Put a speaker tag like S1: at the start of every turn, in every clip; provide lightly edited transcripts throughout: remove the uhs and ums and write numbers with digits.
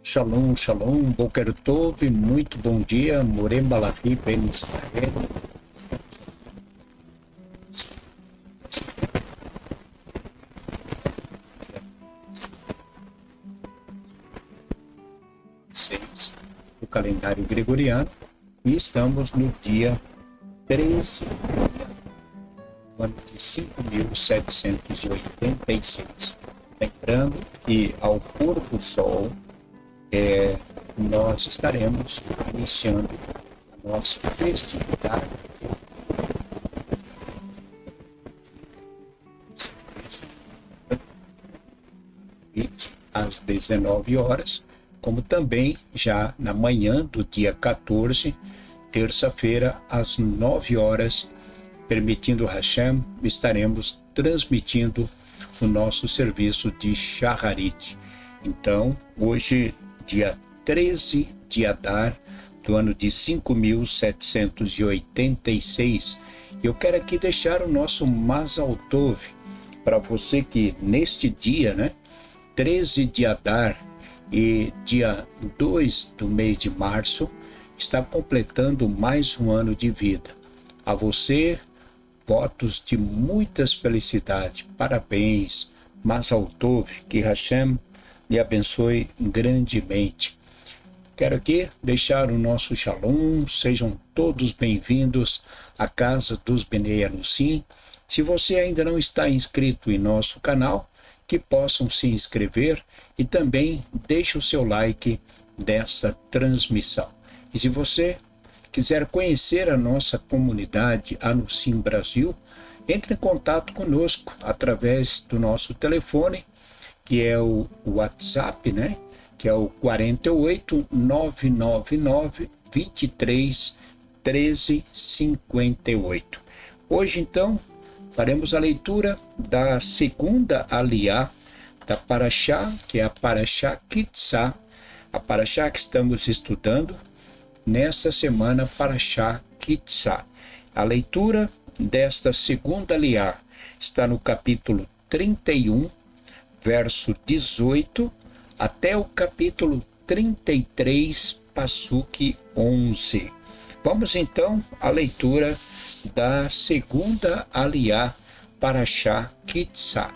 S1: Shalom, shalom, Boker Tov, muito bom dia, Morem Malachi, Ben Israel. Do calendário gregoriano, e estamos no dia 13 do ano de 5.786. Lembrando que ao pôr do sol, nós estaremos iniciando a nossa festividade às 19 horas, como também já na manhã do dia 14, terça-feira, às 9 horas, permitindo Hashem, estaremos transmitindo o nosso serviço de Shacharit. Então, hoje, dia 13 de Adar, do ano de 5.786, eu quero aqui deixar o nosso Mazal Tov para você que neste dia, 13 de Adar e dia 2 do mês de março, está completando mais um ano de vida. A você, votos de muitas felicidades, parabéns, Mazal Tov, que Hashem lhe abençoe grandemente. Quero aqui deixar o nosso shalom, sejam todos bem-vindos à casa dos Bnei Anusim. Se você ainda não está inscrito em nosso canal, que possam se inscrever e também deixe o seu like dessa transmissão. E se você quiser conhecer a nossa comunidade Anusim Brasil, entre em contato conosco através do nosso telefone, que é o WhatsApp, que é o 48 999 23 13 58. Hoje, então, faremos a leitura da segunda aliá da Parashá, que é a Parashá Kitzá, a Parashá que estamos estudando nesta semana, Parashá Kitzá. A leitura desta segunda aliá está no capítulo 31, verso 18, até o capítulo 33, Passuque 11. Vamos então à leitura da segunda aliá Parashá Kitzá.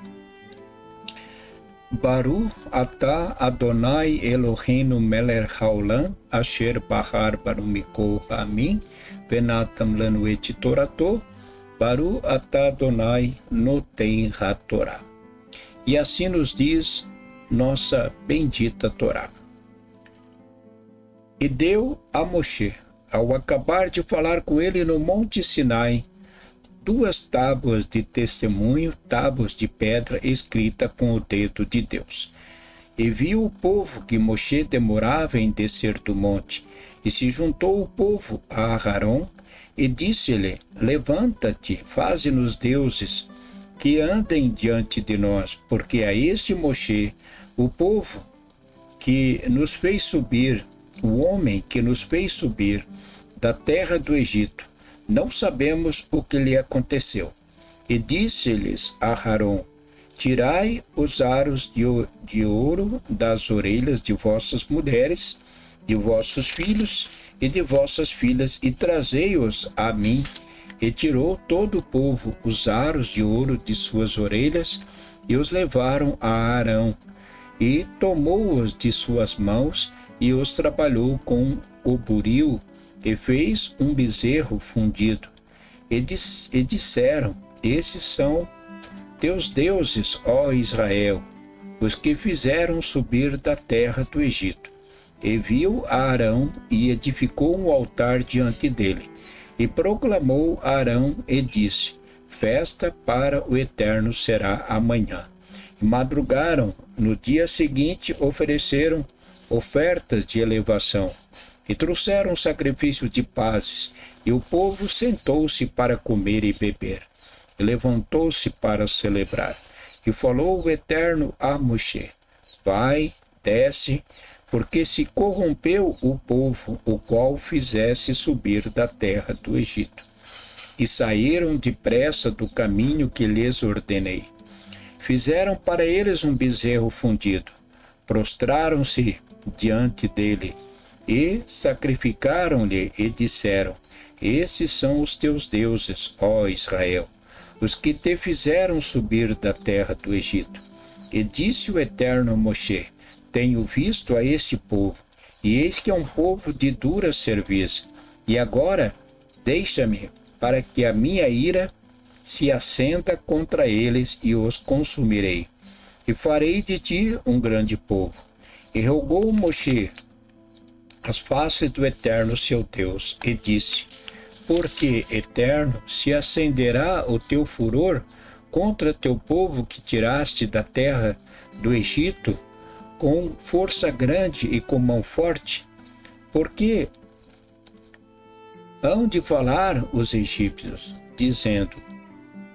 S1: Baruch atah Adonai Eloheinu melech haolam asher bahar banu mikol ha'amim venatam lanu et torato Baruch atah Adonai noten haTorá. E assim nos diz nossa bendita Torá. E deu a Moshe, ao acabar de falar com ele no Monte Sinai, 2 tábuas de testemunho, tábuas de pedra escrita com o dedo de Deus. E viu o povo que Moshe demorava em descer do monte, e se juntou o povo a Aarão, e disse-lhe: Levanta-te, faze-nos deuses, que andem diante de nós, porque a este Moshe, o povo que nos fez subir, o homem que nos fez subir da terra do Egito, não sabemos o que lhe aconteceu. E disse-lhes a Aarão: Tirai os aros de ouro das orelhas de vossas mulheres, de vossos filhos e de vossas filhas, e trazei-os a mim. E tirou todo o povo os aros de ouro de suas orelhas, e os levaram a Arão, e tomou-os de suas mãos, e os trabalhou com o buril, e fez um bezerro fundido. E disseram: Esses são teus deuses, ó Israel, os que fizeram subir da terra do Egito. E viu a Arão, e edificou um altar diante dele. E proclamou a Arão e disse: Festa para o Eterno será amanhã. E madrugaram, no dia seguinte ofereceram ofertas de elevação, e trouxeram sacrifício de pazes, e o povo sentou-se para comer e beber, e levantou-se para celebrar. E falou o Eterno a Moshe: Vai, desce, porque se corrompeu o povo, o qual fizesse subir da terra do Egito. E saíram depressa do caminho que lhes ordenei. Fizeram para eles um bezerro fundido, prostraram-se diante dele, e sacrificaram-lhe e disseram: Estes são os teus deuses, ó Israel, os que te fizeram subir da terra do Egito. E disse o Eterno a Moshe: Tenho visto a este povo, e eis que é um povo de dura cerviz. E agora deixa-me, para que a minha ira se acenda contra eles, e os consumirei. E farei de ti um grande povo. E rogou Moshe as faces do Eterno seu Deus, e disse: Porque, Eterno, se acenderá o teu furor contra teu povo que tiraste da terra do Egito, com força grande e com mão forte? Porque hão de falar os egípcios, dizendo: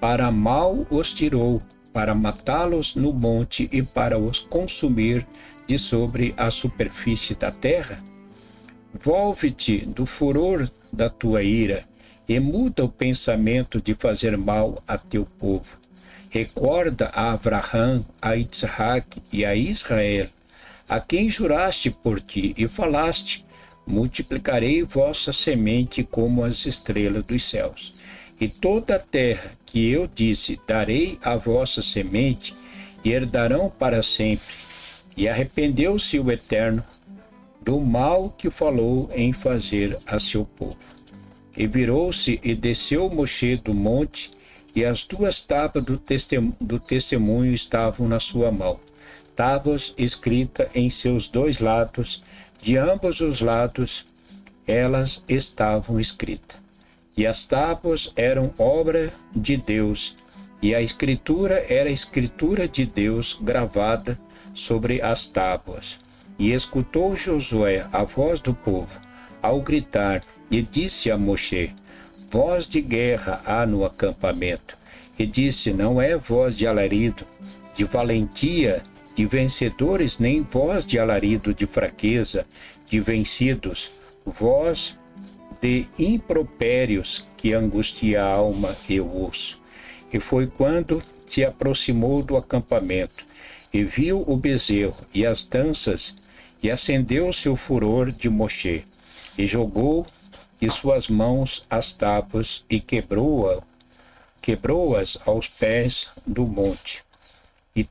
S1: Para mal os tirou, para matá-los no monte e para os consumir de sobre a superfície da terra? Volve-te do furor da tua ira e muda o pensamento de fazer mal a teu povo. Recorda a Abraham, a Isaac e a Israel, a quem juraste por ti e falaste: multiplicarei vossa semente como as estrelas dos céus. E toda a terra que eu disse, darei a vossa semente, e herdarão para sempre. E arrependeu-se o Eterno do mal que falou em fazer a seu povo. E virou-se e desceu Moshe do monte, e as duas tábuas do testemunho estavam na sua mão, tábuas escritas em seus dois lados, de ambos os lados elas estavam escritas. E as tábuas eram obra de Deus, e a escritura era a escritura de Deus gravada sobre as tábuas. E escutou Josué a voz do povo, ao gritar, e disse a Moshe: Voz de guerra há no acampamento. E disse: Não é voz de alarido, de valentia, de vencedores, nem voz de alarido de fraqueza, de vencidos, voz de impropérios que angustia a alma e o osso. E foi quando se aproximou do acampamento, e viu o bezerro e as danças, e acendeu-se o furor de Moshe, e jogou de suas mãos as tábuas, e quebrou-as aos pés do monte. E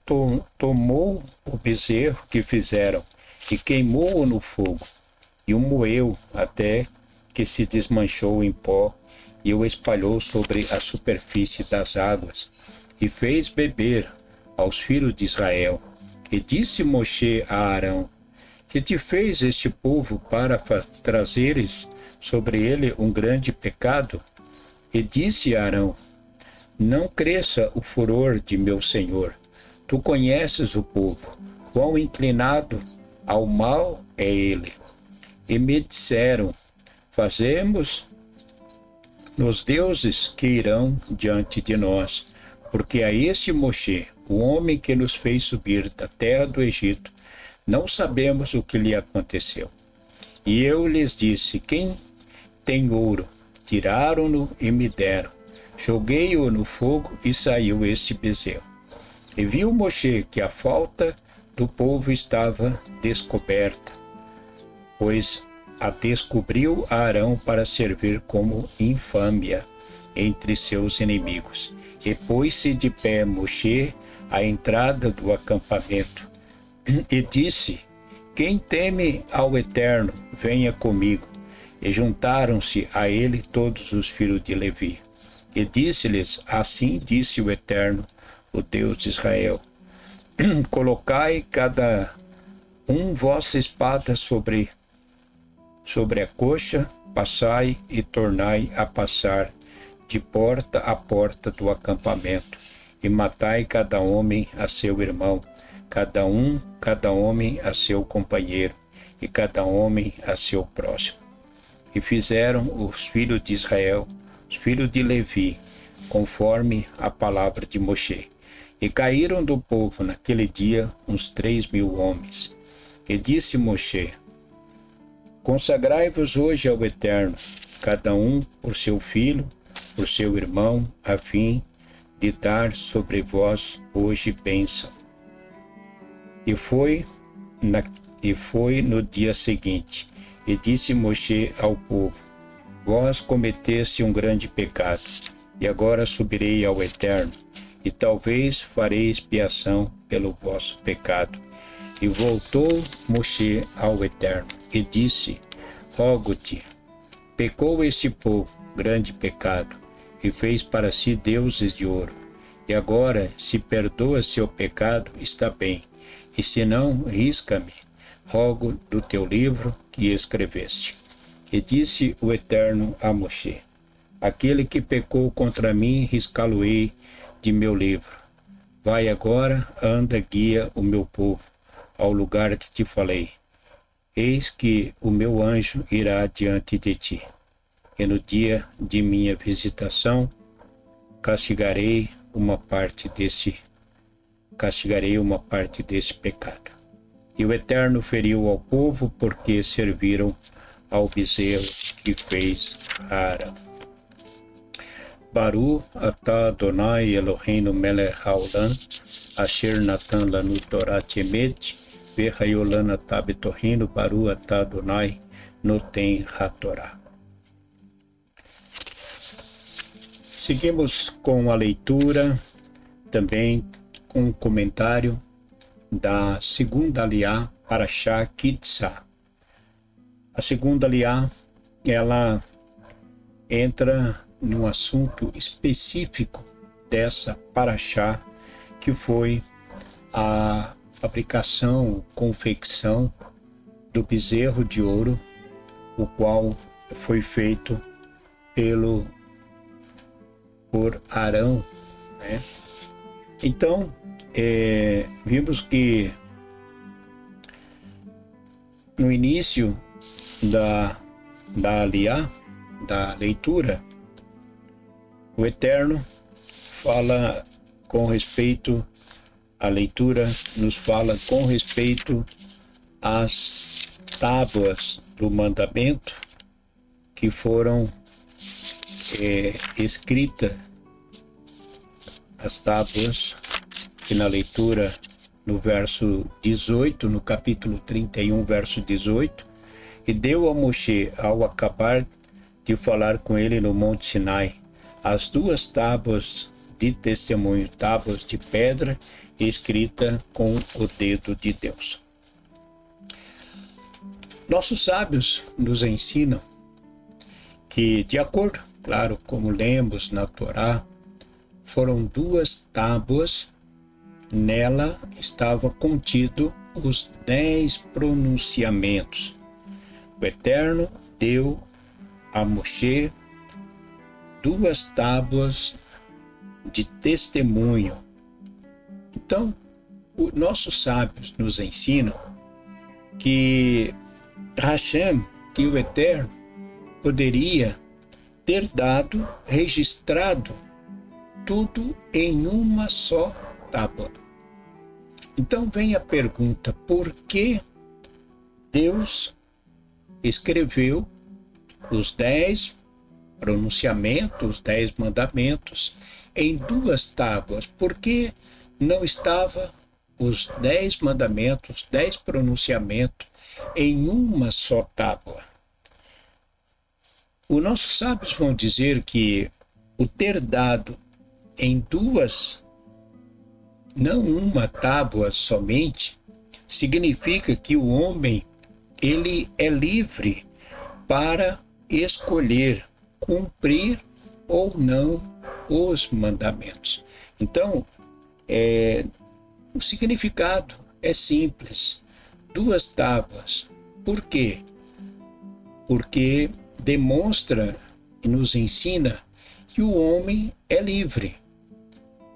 S1: tomou o bezerro que fizeram, e queimou-o no fogo, e o moeu até que se desmanchou em pó, e o espalhou sobre a superfície das águas, e fez beber aos filhos de Israel. E disse Moshe a Arão: Que te fez este povo para trazeres sobre ele um grande pecado? E disse a Arão: Não cresça o furor de meu senhor. Tu conheces o povo, quão inclinado ao mal é ele. E me disseram: Fazemos nos deuses que irão diante de nós, porque a este Moshe, o homem que nos fez subir da terra do Egito, não sabemos o que lhe aconteceu. E eu lhes disse: Quem tem ouro? Tiraram-no e me deram. Joguei-o no fogo e saiu este bezerro. E viu Moshe que a falta do povo estava descoberta, pois a descobriu a Arão para servir como infâmia entre seus inimigos. E pôs-se de pé Moshe à entrada do acampamento, e disse: Quem teme ao Eterno, venha comigo. E juntaram-se a ele todos os filhos de Levi. E disse-lhes: Assim disse o Eterno, o Deus de Israel: Colocai cada vossa espada sobre a coxa, passai e tornai a passar de porta a porta do acampamento, e matai cada homem a seu irmão, cada homem a seu companheiro, e cada homem a seu próximo. E fizeram os filhos de Israel, os filhos de Levi, conforme a palavra de Moshe. E caíram do povo naquele dia uns 3.000 homens. E disse Moshe: Consagrai-vos hoje ao Eterno, cada um por seu filho, por seu irmão, a fim de dar sobre vós hoje bênção. E foi e foi no dia seguinte. E disse Moshe ao povo: Vós cometeste um grande pecado, e agora subirei ao Eterno, e talvez farei expiação pelo vosso pecado. E voltou Moshe ao Eterno, e disse: Rogo-te, pecou este povo, grande pecado, e fez para si deuses de ouro. E agora, se perdoa seu pecado, está bem, e se não, risca-me, rogo do teu livro que escreveste. E disse o Eterno a Moshe: Aquele que pecou contra mim, riscá-lo-ei de meu livro. Vai agora, anda, guia o meu povo ao lugar que te falei. Eis que o meu anjo irá diante de ti. E no dia de minha visitação, castigarei uma parte desse pecado. E o Eterno feriu ao povo porque serviram ao bezerro que fez Arão. Baru atah Adonai Eloheinu melech haolam, asher natan lanu Torah emet, ve'hayolan atah betohenu Baru atah Adonai noten hatorah. Seguimos com a leitura, também com o comentário da segunda aliá Parashá Kitzá. A segunda aliá, ela entra num assunto específico dessa Parashá, que foi a fabricação, confecção do bezerro de ouro, o qual foi feito por Arão, né? Então, vimos que no início da aliá, da leitura, o Eterno fala com respeito, a leitura nos fala com respeito às tábuas do mandamento que foram escritas, as tábuas que na leitura no verso 18, no capítulo 31, verso 18, e deu a Moshe, ao acabar de falar com ele no Monte Sinai, as duas tábuas de testemunho, tábuas de pedra, escrita com o dedo de Deus. Nossos sábios nos ensinam que, de acordo, claro, como lemos na Torá, foram duas tábuas, nela estava contido os 10 pronunciamentos. O Eterno deu a Moshe duas tábuas de testemunho. Então, nossos sábios nos ensinam que Hashem, que o Eterno, poderia ter dado, registrado tudo em uma só tábua. Então vem a pergunta: por que Deus escreveu os 10 pronunciamentos, os 10 mandamentos em duas tábuas? Por que não estava os 10 mandamentos, 10 pronunciamentos em uma só tábua? Os nossos sábios vão dizer que o ter dado em duas, não uma tábua somente, significa que o homem, ele é livre para escolher cumprir ou não os mandamentos. Então, o significado é simples: duas tábuas. Por quê? Porque demonstra e nos ensina que o homem é livre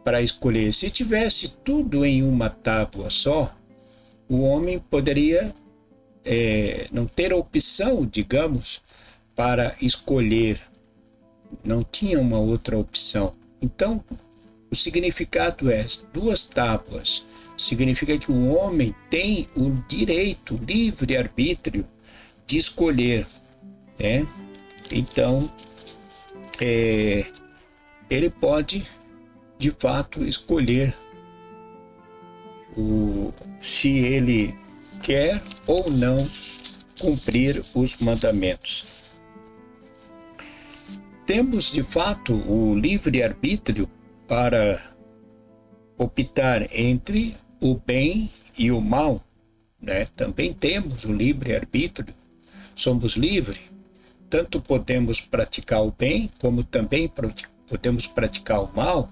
S1: para escolher. Se tivesse tudo em uma tábua só, o homem poderia não ter opção, digamos, para escolher. Não tinha uma outra opção. Então, o significado é: duas tábuas significa que o homem tem o direito, livre-arbítrio, de escolher, né? Então, ele pode, de fato, escolher se ele quer ou não cumprir os mandamentos. Temos, de fato, o livre-arbítrio para optar entre o bem e o mal, né? Também temos o livre-arbítrio, somos livres. Tanto podemos praticar o bem, como também podemos praticar o mal.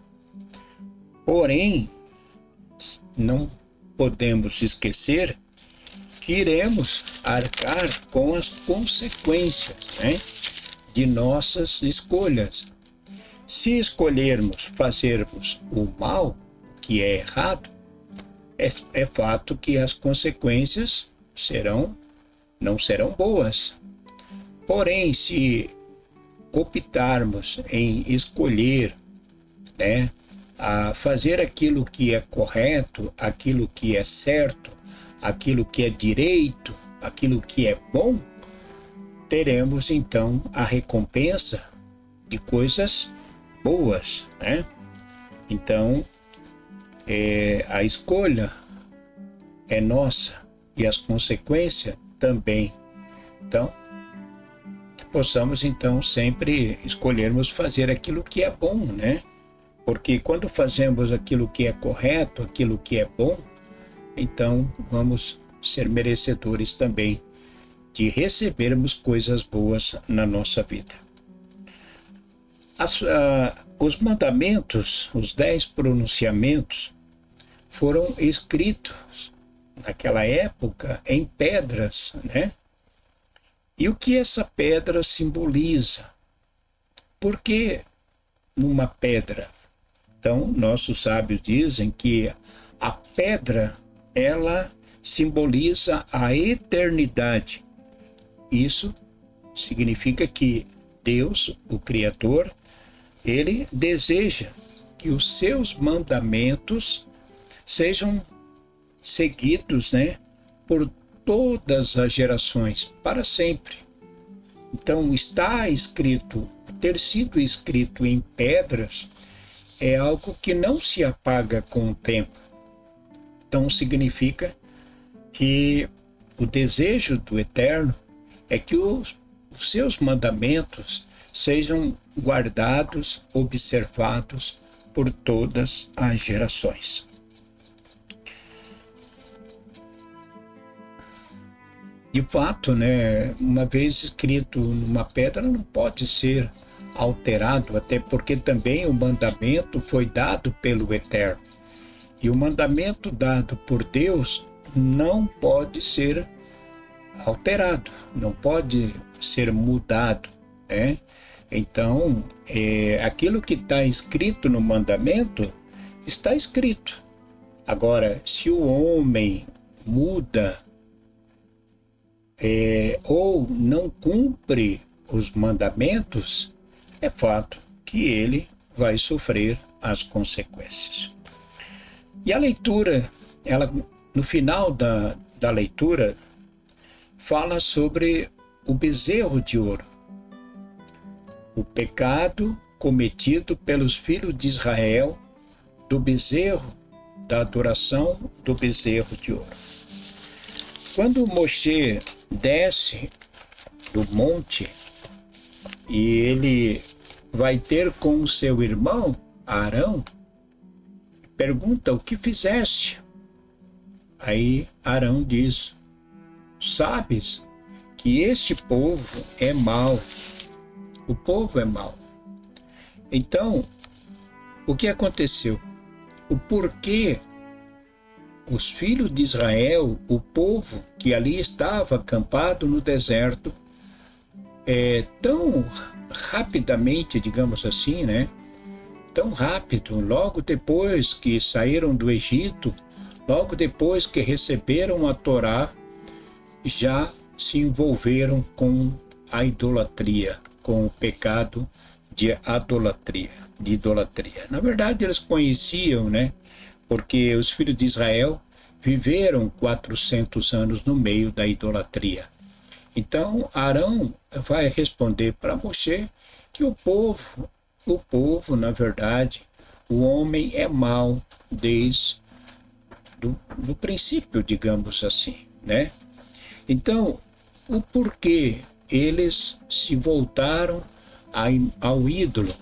S1: Porém, não podemos esquecer que iremos arcar com as consequências, né, de nossas escolhas. Se escolhermos fazermos o mal, que é errado, é fato que as consequências não serão boas. Porém, se optarmos em escolher, né, a fazer aquilo que é correto, aquilo que é certo, aquilo que é direito, aquilo que é bom, teremos então a recompensa de coisas boas, né? Então, a escolha é nossa e as consequências também. Então, que possamos então sempre escolhermos fazer aquilo que é bom, né? Porque quando fazemos aquilo que é correto, aquilo que é bom, então vamos ser merecedores também de recebermos coisas boas na nossa vida. Os mandamentos, os 10 pronunciamentos, foram escritos naquela época em pedras, né? E o que essa pedra simboliza? Por que numa pedra? Então, nossos sábios dizem que a pedra, ela simboliza a eternidade. Isso significa que Deus, o Criador, ele deseja que os seus mandamentos sejam seguidos, né, por todas as gerações, para sempre. Então, ter sido escrito em pedras, é algo que não se apaga com o tempo. Então, significa que o desejo do Eterno é que os seus mandamentos sejam guardados, observados por todas as gerações. De fato, né, uma vez escrito numa pedra não pode ser alterado, até porque também o mandamento foi dado pelo Eterno. E o mandamento dado por Deus não pode ser alterado, não pode ser mudado, né? Então, aquilo que está escrito no mandamento, está escrito. Agora, se o homem muda ou não cumpre os mandamentos, é fato que ele vai sofrer as consequências. E a leitura, no final da leitura, fala sobre o bezerro de ouro, o pecado cometido pelos filhos de Israel do bezerro, da adoração do bezerro de ouro. Quando Moshe desce do monte e ele vai ter com o seu irmão Arão, pergunta: o que fizeste? Aí Arão diz: sabes que este povo é mau, o povo é mau. Então, o que aconteceu? O porquê os filhos de Israel, o povo que ali estava acampado no deserto, tão rapidamente, digamos assim, né? Tão rápido, logo depois que saíram do Egito, logo depois que receberam a Torá, já se envolveram com a idolatria, com o pecado de idolatria. Na verdade, eles conheciam, né? Porque os filhos de Israel viveram 400 anos no meio da idolatria. Então, Arão vai responder para Moshe que o povo, na verdade, o homem é mau desde do princípio, digamos assim. né? Então, o porquê eles se voltaram ao ídolo?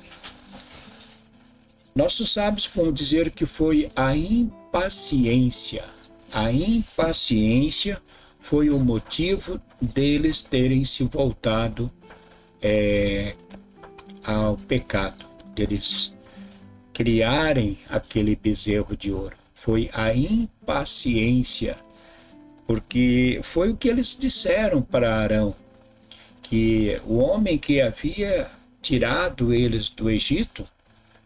S1: Nossos sábios vão dizer que foi a impaciência. A impaciência foi o motivo deles terem se voltado ao pecado, deles criarem aquele bezerro de ouro. Foi a impaciência, porque foi o que eles disseram para Arão, que o homem que havia tirado eles do Egito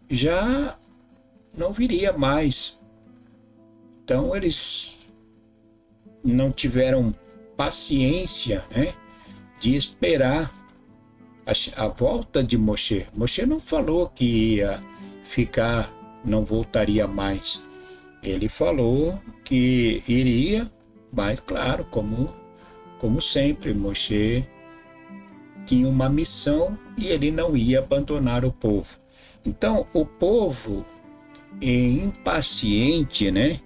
S1: já não viria mais. Então eles não tiveram paciência, né, de esperar a volta de Moshe. Moshe não falou que ia ficar, não voltaria mais. Ele falou que iria, mas claro, como sempre, Moshe tinha uma missão e ele não ia abandonar o povo. Então, o povo impaciente, né,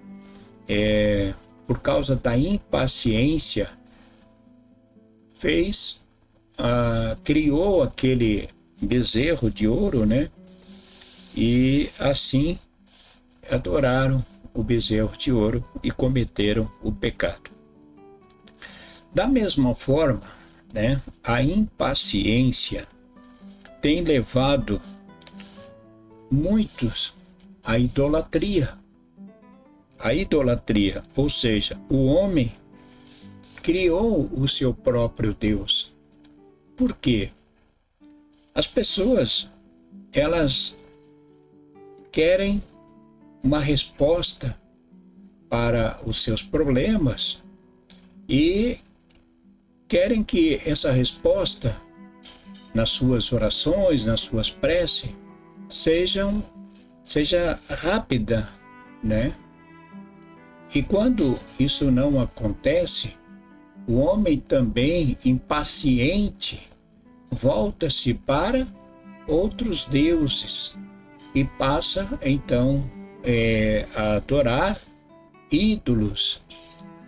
S1: por causa da impaciência, criou aquele bezerro de ouro, né, e assim adoraram o bezerro de ouro e cometeram o pecado. Da mesma forma, né, a impaciência tem levado muitos à idolatria. A idolatria, ou seja, o homem criou o seu próprio Deus. Por quê? As pessoas, elas querem uma resposta para os seus problemas e querem que essa resposta, nas suas orações, nas suas preces, seja rápida, né? E quando isso não acontece, o homem também, impaciente, volta-se para outros deuses e passa então a adorar ídolos,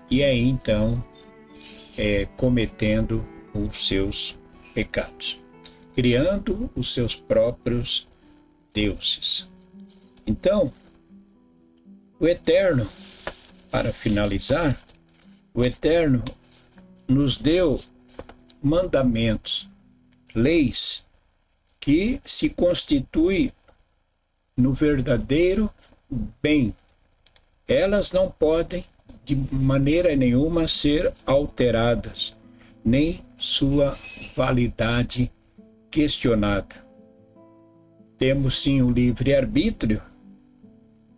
S1: e aí então cometendo os seus pecados, criando os seus próprios deuses. Então, o Eterno, para finalizar, o Eterno nos deu mandamentos, leis, que se constituem no verdadeiro bem. Elas não podem, de maneira nenhuma, ser alteradas, nem sua validade questionada. Temos sim o livre-arbítrio,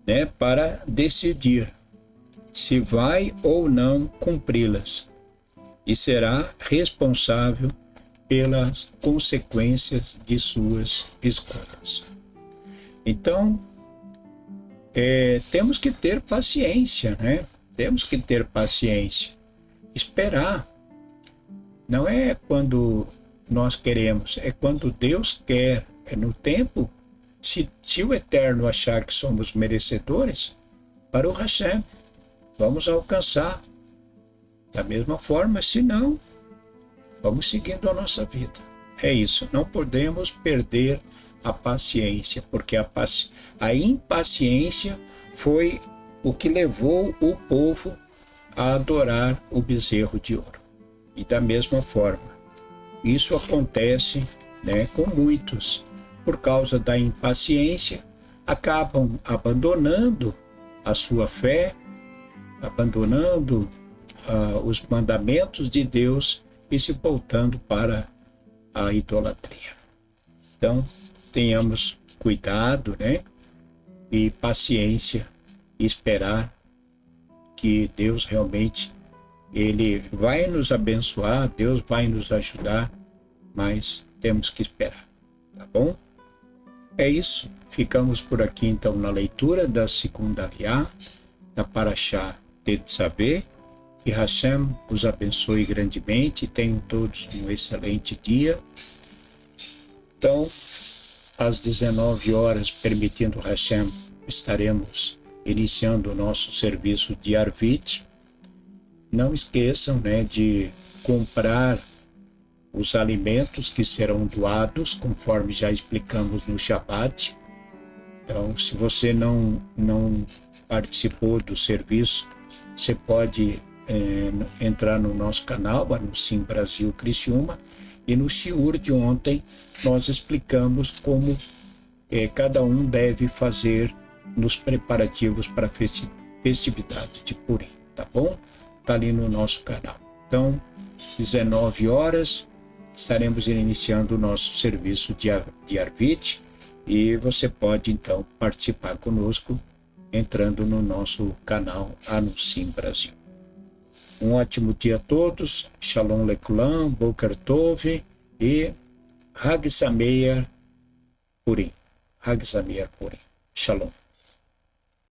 S1: né, para decidir se vai ou não cumpri-las, e será responsável pelas consequências de suas escolhas. Então, temos que ter paciência, né? Temos que ter paciência, esperar. Não é quando nós queremos, é quando Deus quer, é no tempo. Se o Eterno achar que somos merecedores, para o Hashem, vamos alcançar. Da mesma forma, se não, vamos seguindo a nossa vida. É isso, não podemos perder a paciência, porque a impaciência foi o que levou o povo a adorar o bezerro de ouro. E da mesma forma, isso acontece, né, com muitos. Por causa da impaciência, acabam abandonando a sua fé, abandonando os mandamentos de Deus e se voltando para a idolatria. Então, tenhamos cuidado, né, e paciência, e esperar que Deus realmente, Ele vai nos abençoar, Deus vai nos ajudar, mas temos que esperar, tá bom? É isso, ficamos por aqui então na leitura da segunda aliá, da Parashá Tetzaveh. Que Hashem os abençoe grandemente, tenham todos um excelente dia. Então, às 19 horas, permitindo Hashem, estaremos iniciando o nosso serviço de Arvit. não esqueçam, né, de comprar os alimentos que serão doados, conforme já explicamos no Shabbat. Então, se você não participou do serviço, você pode entrar no nosso canal, Anunciem Brasil Criciúma, e no shiur de ontem nós explicamos como cada um deve fazer nos preparativos para a festividade de Purim, tá bom? Tá ali no nosso canal. Então, 19 horas, estaremos iniciando o nosso serviço de Arvit, e você pode então participar conosco entrando no nosso canal Anunciem Brasil. Um ótimo dia a todos, Shalom Lekulam, Boker Tov e Hag Sameach Purim. Hag Sameach Purim. Shalom.